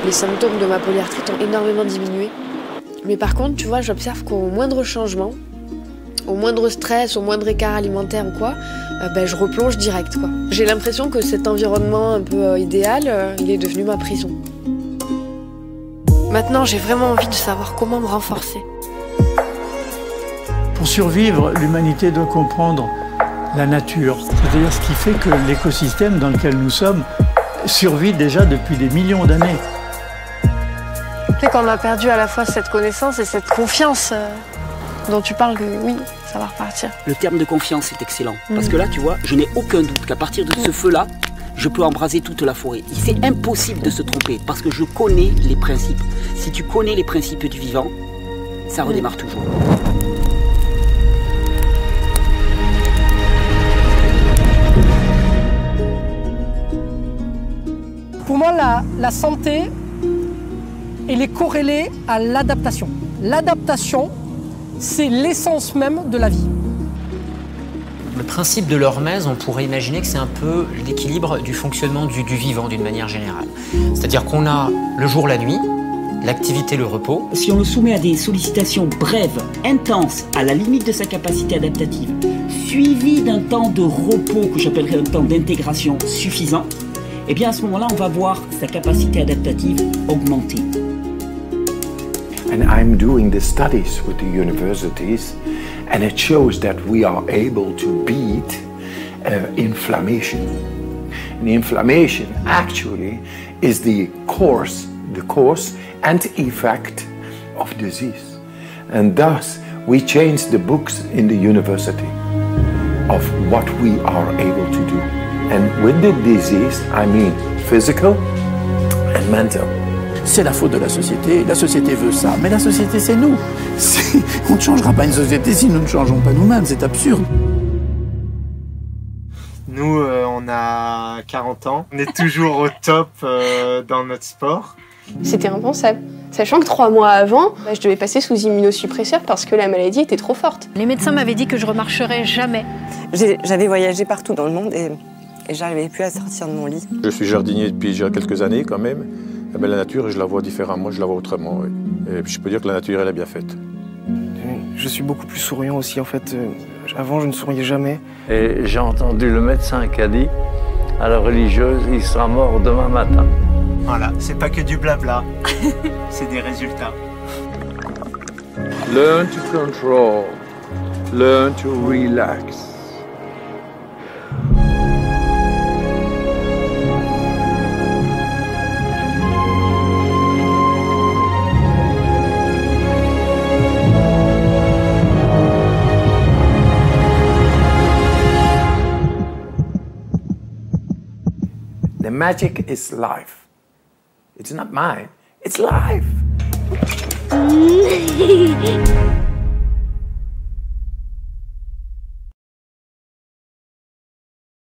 Les symptômes de ma polyarthrite ont énormément diminué. Mais par contre, tu vois, j'observe qu'au moindre changement, au moindre stress, au moindre écart alimentaire ou quoi, je replonge direct, quoi. J'ai l'impression que cet environnement un peu idéal, il est devenu ma prison. Maintenant, j'ai vraiment envie de savoir comment me renforcer. Pour survivre, l'humanité doit comprendre la nature, c'est-à-dire ce qui fait que l'écosystème dans lequel nous sommes survit déjà depuis des millions d'années. Tu sais, quand on a perdu à la fois cette connaissance et cette confiance dont tu parles, que oui, ça va repartir. Le terme de confiance est excellent, parce que là, tu vois, je n'ai aucun doute qu'à partir de ce feu-là, je peux embraser toute la forêt. C'est impossible de se tromper, parce que je connais les principes. Si tu connais les principes du vivant, ça redémarre toujours. Pour moi, la santé, elle est corrélée à l'adaptation. L'adaptation, c'est l'essence même de la vie. Le principe de l'hormèse, on pourrait imaginer que c'est un peu l'équilibre du fonctionnement du vivant d'une manière générale. C'est-à-dire qu'on a le jour, la nuit, l'activité, le repos. Si on le soumet à des sollicitations brèves, intenses, à la limite de sa capacité adaptative, suivies d'un temps de repos que j'appellerais un temps d'intégration suffisant, eh bien à ce moment-là, on va voir sa capacité adaptative augmenter. And I'm doing the studies with the universities, and it shows that we are able to beat inflammation. And inflammation actually is the cause and effect of disease. And thus, we change the books in the university of what we are able to do. And with the disease, I mean physical and mental. C'est la faute de la société veut ça, mais la société c'est nous. On ne changera pas une société si nous ne changeons pas nous-mêmes, c'est absurde. Nous, on a 40 ans, on est toujours au top dans notre sport. C'était impensable, sachant que 3 mois avant, je devais passer sous immunosuppresseur parce que la maladie était trop forte. Les médecins m'avaient dit que je remarcherais jamais. J'avais voyagé partout dans le monde et j'arrivais plus à sortir de mon lit. Je suis jardinier depuis déjà quelques années quand même. Eh bien, la nature, je la vois différemment, je la vois autrement. Oui. Et puis, je peux dire que la nature, elle est bien faite. Je suis beaucoup plus souriant aussi, en fait. Avant, je ne souriais jamais. Et j'ai entendu le médecin qui a dit à la religieuse, il sera mort demain matin. Voilà, c'est pas que du blabla, c'est des résultats. Learn to control, learn to relax. The magic is life. It's not mine, it's life.